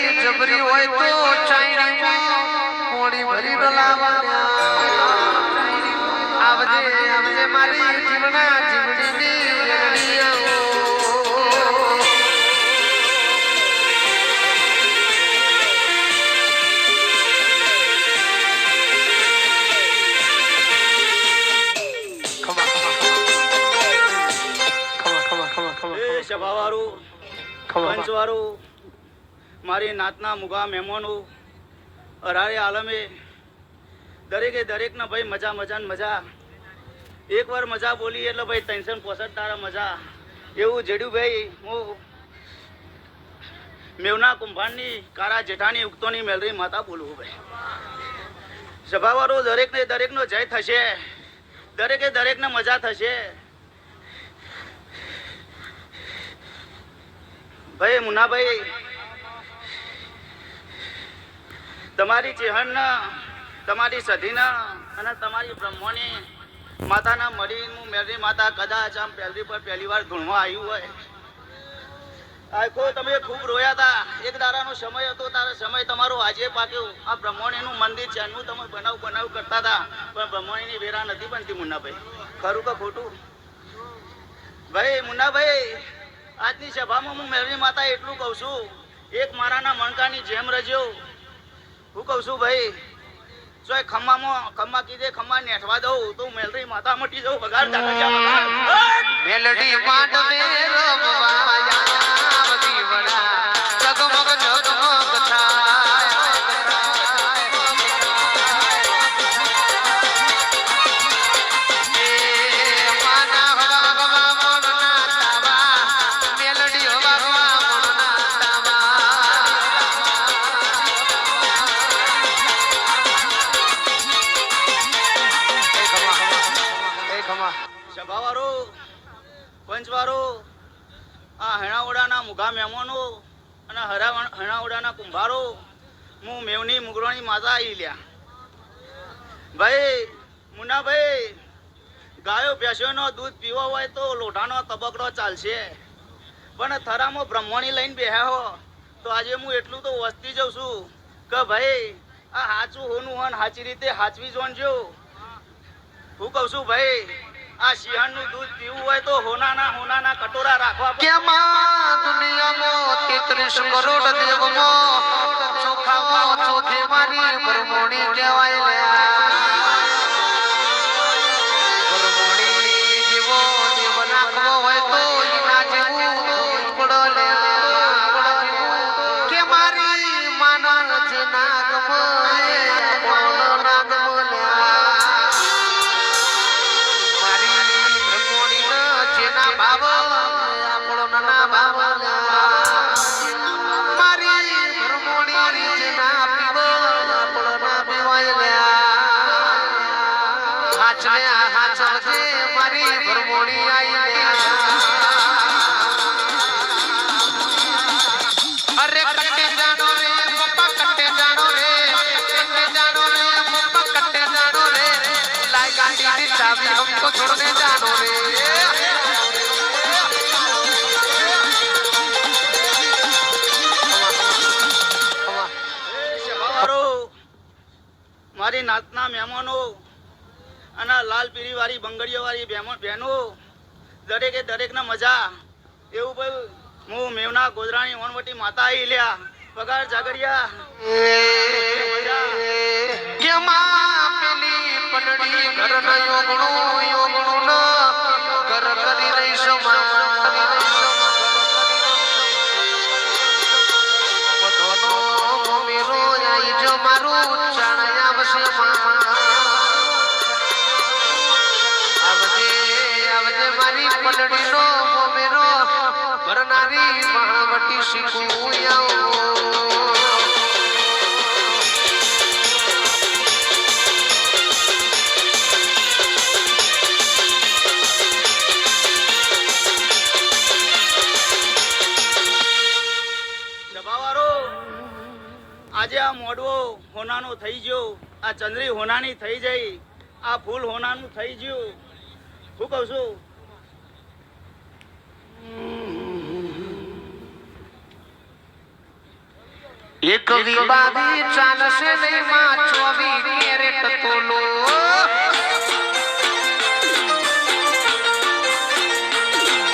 ગાડી જબરી હોય તો ચાઈની મોડી ભરી ડલાવા આવજે આવજે મારી જીવના જીવડીની એરડીઓ સભાવાળું પંચવાળું મારી નાતના મુગા મહેમાનો અરારે આલમે દરેકે દરેકના ભાઈ મજા મજા મજા એકવાર મજા બોલી એટલે ભાઈ ટેન્શન પોસઠ તારા મજા એવું જેડ્યું ભાઈ હું મેવના કુંભારની કારા જેઠાની ઉગતોની મેલરી માતા બોલું ભાઈ સભાવાળો દરેકને દરેકનો જય થશે દરેકે દરેકને મજા થશે ભાઈ મુન્નાભાઈ તમારી ચેહનના તમારી સધીના અને તમારી બ્રહ્મોની માતાના મરીનું મેલરી માતા કદાચ આમ પહેલી પર પહેલી વાર ધૂણવા આવ્યું હોય આખો તમે ખૂબ રોયા હતા એક દાડાનો સમય હતો તારો સમય તમારો આજે પાક્યો આ બ્રહ્મણીનું મંદિર છે એનું તમે બનાવ કરતા હતા પણ બ્રહ્મણીની વેરા નથી બનતી મુન્નાભાઈ ખરું કે ખોટું ભાઈ મુન્નાભાઈ આજની સભામાં હું મેલરી માતા એટલું કહું છું એક મારાના મણકાની જેમ રજ્યો હું કહું છું ભાઈ જો ખમ્મા કીધે ખમ્મા નેઠવા દઉં તો મેલરી માતા મટી જવું બગાડ મેલડી માંડવે રમવાયા વડા જગમગ જગમગ થાય એ માના હવા હવા મનના તાવા મેલડી હવા હવા મનના તાવા સભાવાળો પંચવાળો આ હેણાવડાના મુઘા મહેમાનો અને હેણાવડાના કુંભારો હું મેવની મુગરોની માતા આવી લ્યા ભાઈ મુન્નાભાઈ ગાયો ભેંસોનો દૂધ પીવો હોય તો લોઢાનો તબકડો ચાલશે પણ થરામાં બ્રહ્મણી લઈને બેહ્યા હો તો આજે હું એટલું તો વસ્તી જઉં છું કે ભાઈ આ સાચું હોનું હોન સાચી રીતે સાચવી જોણજો હું કહું છું ભાઈ આ સિંહણનું દૂધ પીવું હોય તો હોનાના કટોરા રાખવા કેમાં દુનિયામાં 33 કરોડ દેવમાં ચોખામાં ચોથે મારી બ્રહ્મણી કહેવાય બ્રહ્મણી જેવો દેવ નાખવો હોય તો એના જેવું પડો કે મારી માનવ જે નાગ મારી બ્રહ્મણી આવી અરે કટ્ટે જાણો રે પપ્પા કટ્ટે જાણો રે કટ્ટે જાણો રે પપ્પા કટ્ટે જાણો રે લાઈ ગાડી दी चाबी हमको छोड़ने जानो रे મારી નાતના મહેમાનો અને લાલ પીરી વાળી બંગડીઓ વાળી બહેનો દરેકે દરેકના મજા એવું ભાઈ હું મેવના ગોધરાની વનવટી માતા આવી લ્યા પગાર જાગરિયા કેમાં પેલી પલડી ઘર ન યોગણું ન ઘર કરી રહી સમા બધોનો મેરો આઈ જો મારું ચાણયા વસે આવજે મારી પલડીનો મોમેરો ભરનારી મહાવટી શીખું આવો આજે આ મોડવો હોનાનો થઈ ગયો આ ચંદ્રી હોનાની થઈ જઈ આ ફૂલ હોનાનું થઈ ગયું હું કહું છું એક વિવાદી ચાલશે નહીં માં 24 કેરેટ તોલો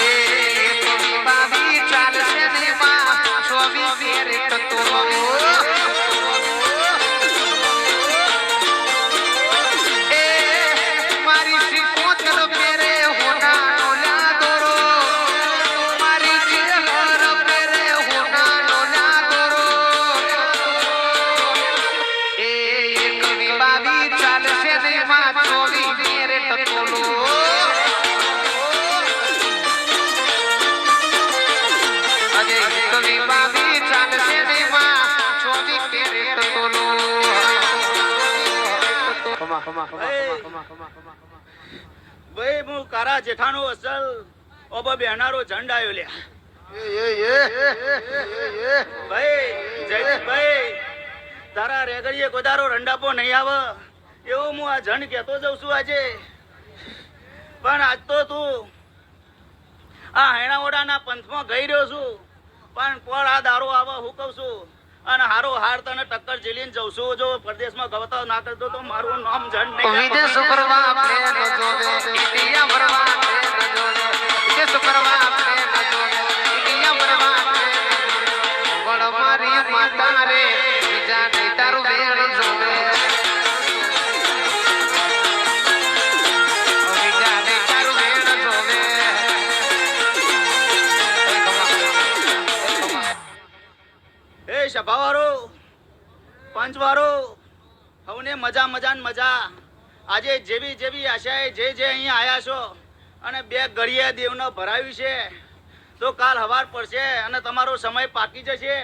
એક વિવાદી ચાલશે નહીં માં 24 કેરેટ તોલો એ મારી શ્રીકોતર પેરે હોનાનો લાદોરો મારી ચેહર પેરે હોનાનો લાદોરો એ એક વિવાદી ચાલશે નહીં માં 24 કેરેટ તોલો અજે એક વિવાદી ચાલશે નહીં માં 24 કેરેટ તોલો ભાઈ હું કારા જેઠાનો અસલ ઓબો બેહનારો ઝંડ આવ્યો લ્યા ભાઈ જયદીપભાઈ તારા રેગડીએ કોદારો રંડાપો નહીં આવે એવું હું આ ઝંડ કહેતો જઉં છું આજે પણ આજ તો તું આ હેણાવડાના પંથમાં ગઈ રહ્યો છું પણ કોણ આ દારો આવે હું કહું છું અને હારો હાર તને ટક્કર ઝીલીને જઉં છું જો પરદેશમાં ગવતો ના કરતો તો મારું નામ ઝંડ નહીં વિદેશ કરવા પ્રેમ જોવે ઇન્ડિયા ભરવા પ્રેમ જોવે વિદેશ કરવા પ્રેમ જોવે ઇન્ડિયા ભરવા પ્રેમ વડ મારી માતા રે બીજા નહીં તારું વેણ જોવે બીજા નહીં તારું વેણ જોવે એ સભાવાળો પંચવાળો હવને મજા મજા ને મજા આજે જેવી જેવી આશાએ જે અહીંયા આયા છો અને બે ઘડીએ દેવને ભરાવ્યું છે તો કાલ હવાર પડશે અને તમારો સમય પાકી જશે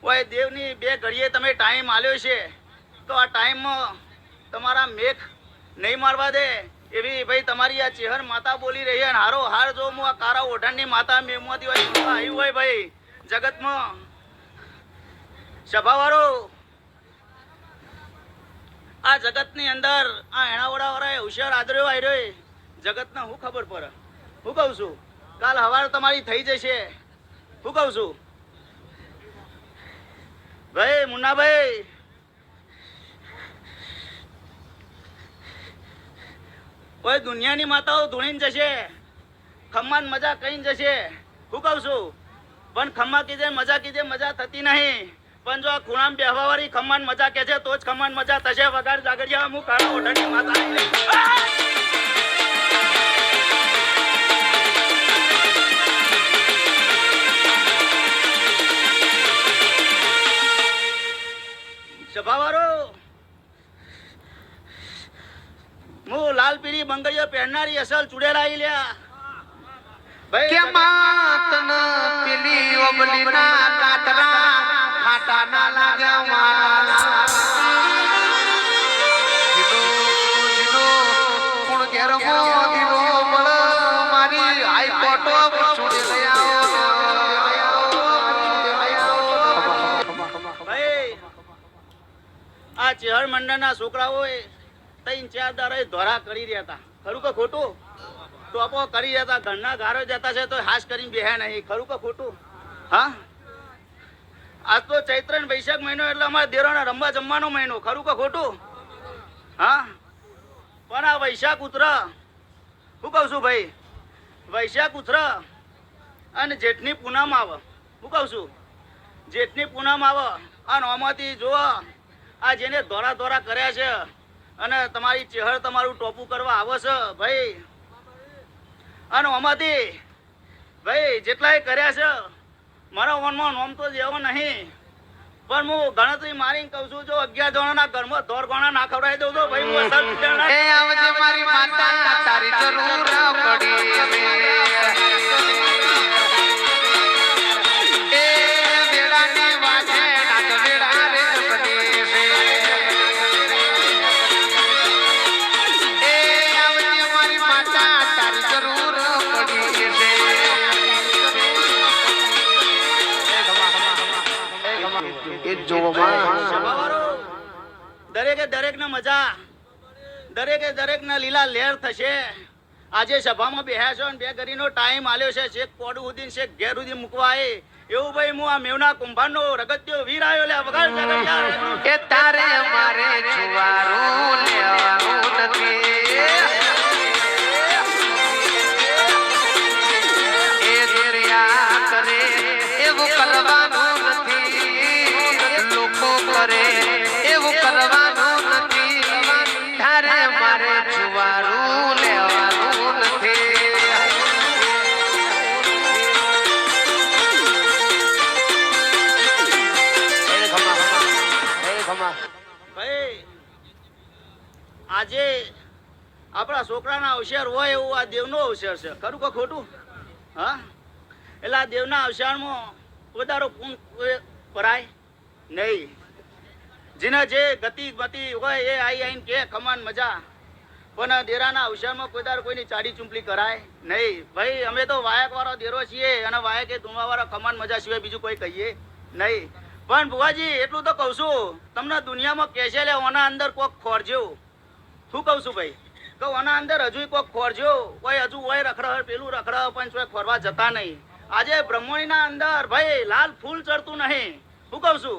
ઓય દેવની બે ઘડીએ તમે ટાઈમ આલ્યો છે તો આ ટાઈમમાં તમારા મેઘ નહીં મારવા દે એવી ભાઈ તમારી આ ચેહર માતા બોલી રહી અને હારો હાર જો હું આ કારા ઓઢણની માતા મેમમાંથી આવ્યું હોય ભાઈ જગતમાં સભાવાળો આ જગતની અંદર આ હેણાવડા વાળા હોશિયાર આદર્યો આવ્યો જગતને હું ખબર પડે હું કહું છું કાલ હવાર તમારી થઈ જશે હું કહું છું ભાઈ મુન્નાભાઈ કોઈ દુનિયાની માતાઓ ધૂણીને જશે ખમ્માન મજા કહીને જશે હું કહું છું પણ ખમ્મા કીધે મજા થતી નહીં પણ જો આ ખૂણામાં બેહવા વાળી ખમ્માન મજા કે છે તો જ ખમ્માન મજા થશે વગાડ જાગરિયા હું કાળા ઓઢણની માતા સભાવાળો હું લાલ પીળી બંગડીઓ પહેરનારી અસલ ચુડેલા લ્યા કે માતન પેલી ઓબલીના કાતરા ખાટા ના લાગ્યા જીનો જીનો કોણ ઘેરમો દીનો મળ મારી આઈ ફોટો છોડી ભાઈ આ ચેહર મંડળના છોકરાઓએ 3-4 દાડા ધોરા કરી રહ્યા હતા ખરું કે ખોટું ટોપો કરી રહ્યા હતા ઘરના ગારો જતા છે તો હાશ કરીને બેહ્યા નહીં ખરું કે ખોટું હા આજ તો ચૈત્ર ને વૈશાખ મહિનો એટલે અમારા દેરોને રમવા જમવાનો મહિનો ખરું કે ખોટું હા પણ આ વૈશાખ ઉતર શું કહું છું ભાઈ વૈશાખ ઉતર અને જેઠની પૂનમ આવે શું કહું છું જેઠની પૂનમ આવે અને આમાંથી જુઓ આ જેને દોરા દોરા કર્યા છે અને તમારી ચહેર તમારું ટોપું કરવા આવે છે ભાઈ અને આમાંથી ભાઈ જેટલાય કર્યા છે મારા મનમાં નોમ તો જેવો નહીં પણ હું ગણતરી મારીને કહું છું જો 11 જણાના ઘરમાં ધોર ગોણા ના ખવડાવી દઉં તો ભાઈ હું અસલ જણા એ આવજે મારી માતા તારી જરૂર પડી એ વેળાની વાજે નાક વેળા રે બને એ આવજે મારી માતા તારી જરૂર પડી એ જોવામાં દરેકે દરેકને મજા દરેકે લીલા લહેર થશે આજે સભામાં બેહ્યા છો અને બે ઘડીનો ટાઈમ આલ્યો છે છેક પોડું સુધી છેક ઘેર સુધી મૂકવા એવું ભાઈ હું આ મેવના કુંભારનો રગત્યો વીર આવ્યો લે વગાડ જગત એ તારે મારે જુવારું લેવાનું નથી એ દરિયા કરે એવું કરવાનું નથી લોકો કરે એવું કરવાનું નથી તારે મારે જુવારું લેવાનું નથી ભાઈ આજે આપણા છોકરાના અવસર હોય એવું આ દેવનો અવસર છે ખરું કે ખોટું હા એટલે આ દેવના અવસરમાં પોતાનો પૂન ભરાય નહીં જેના જે ગતિ ગતિ હોય એ આવીને કે ખમાન મજા પણ ડેરાના અવસરમાં કોઈની ચાડી ચૂંપલી કરાય નહીં ભાઈ અમે તો વાયક વાળો ડેરો છીએ અને વાયકે ધૂમા વાળો ખમાન મજા સિવાય બીજું કોઈ કહીએ નહીં પણ ભુવાજી એટલું તો કહું છું તમને દુનિયામાં કહેશે લે ઓના અંદર કોક ખોરજો શું કહું છું ભાઈ કે ઓના અંદર હજુ કોક ખોરજો કોઈ હજુ હોય રખડ પેલું રખડ પણ કોઈ ખોરવા જતા નહીં આજે બ્રહ્મણીના અંદર ભાઈ લાલ ફૂલ ચડતું નહીં શું કહું છું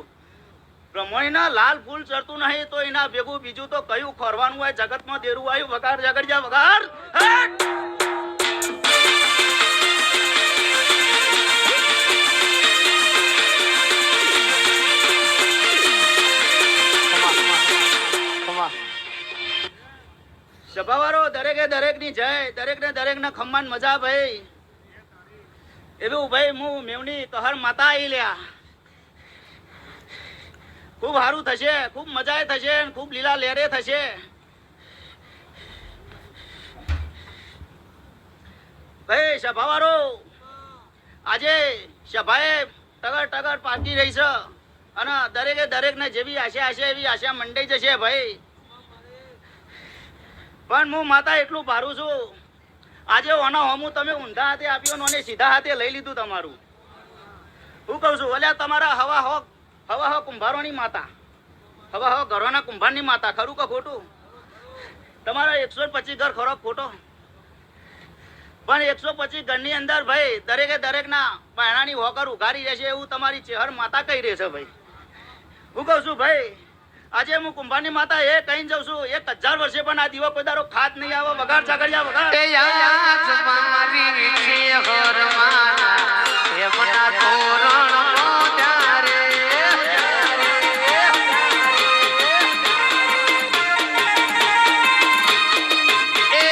બ્રહ્મણીના લાલ ફૂલ ચડતું નહીં તો એના ભેગું બીજું તો કયું ખોરવાનું હોય જગતમાં દેરું આવ્યું વગાડ જગડ્યા વગાડ સભાવાળો દરેકે દરેકની જય દરેકને દરેકના ખમ્માન મજા ભાઈ એવું ભાઈ હું મેવની કહર માતા આવી લ્યા ખૂબ સારું થશે ખૂબ મજા થશે ખૂબ લીલા લહેરે થશે ભાઈ સભાવાળો આજે સભાએ ટગર ટગર પાકી રહી છે અને દરેકે દરેકને જેવી આશા હશે એવી આશા મંડાઈ જશે ભાઈ પણ હું માતા એટલું ભારું છું આજે ઓના હોમું તમે ઊંધા હાથે આપ્યો અને સીધા હાથે લઈ લીધું તમારું હું કહું છું ઓલ્યા તમારા હવા હો કુંભારોની માતા હવા હો ઘરોના કુંભારની માતા ખરું કે ખોટું તમારા 125 ઘર ખરો ખોટો પણ 125 ઘરની અંદર ભાઈ દરેકે દરેકના પાયણાની હોકર ઉઘારી રહેશે એવું તમારી ચેહર માતા કહી રહી છે ભાઈ હું કહું છું ભાઈ આજે હું કુંભારની માતા એ કહીને જાઉં છું 1000 વર્ષે પણ આ દીવો પધારો ખાત નહીં આવે વગાડ ચાગડિયા વગાડ એ યાદ મારી છે હરમાના એમના તોરણ ત્યારે એ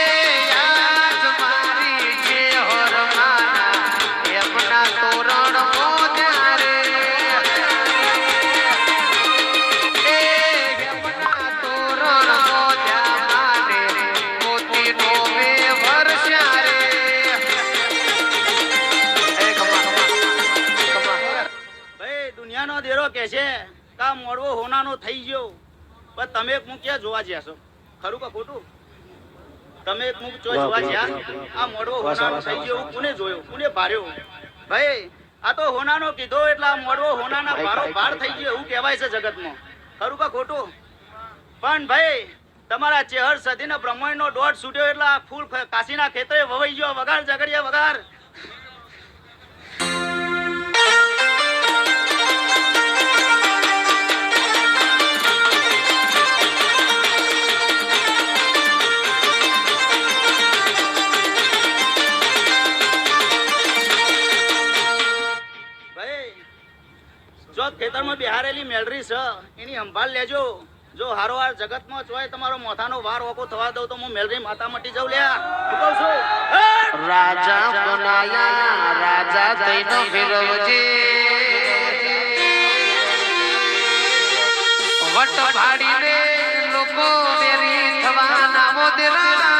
યાદ મારી છે હરમાના એમના તોરણ ત્યારે દેરો કે છે કા મોડવો હોનાનો થઈ ગયો પણ તમે એક મુખ ક્યાં જોવા જ્યા છો ખરું કે ખોટું તમે એક મુખ જોવા જ્યા આ મોડવો હોનાનો થઈ ગયો કોને જોયો કોને ભાર્યો ભાઈ આ તો હોનાનો કીધો એટલે આ મોડવો હોનાના ભારો ભાર થઈ ગયો એવું કહેવાય છે જગતમાં ખરું કે ખોટું પણ ભાઈ તમારા ચેહર સદીના બ્રહ્માંડનો દોઢ છૂટ્યો એટલે આ ફૂલ કાશીના ખેતરે વવાઈ ગયો વગાડ જગડિયા વગાડ ખેતરમાં બિહારેલી મેલરી છે એની સંભાળ લેજો જો હારોહાર જગતમાં ચોય તમારો મોથાનો વાર ઓકો થવા દઉં તો હું મેલરી માતા મટી જાઉં લ્યા હું કહું છું રાજા બનાયા રાજા થઈને ફેરવજે વટ ભાડીને લોકો મેરી થવાના મોદરા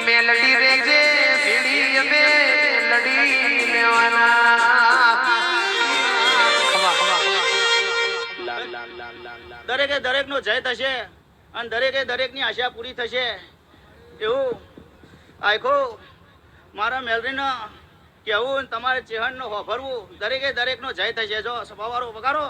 મેલડી રેજે ભીડી અમે લડી દરેકે દરેક નો જય થશે અને દરેકે દરેક ની આશા પૂરી થશે એવું આખો મારા મેલરીનો કેવું તમારે ચેહન નો હોભરવું દરેકે દરેક નો જય થશે જો સભાવાળો વગાડો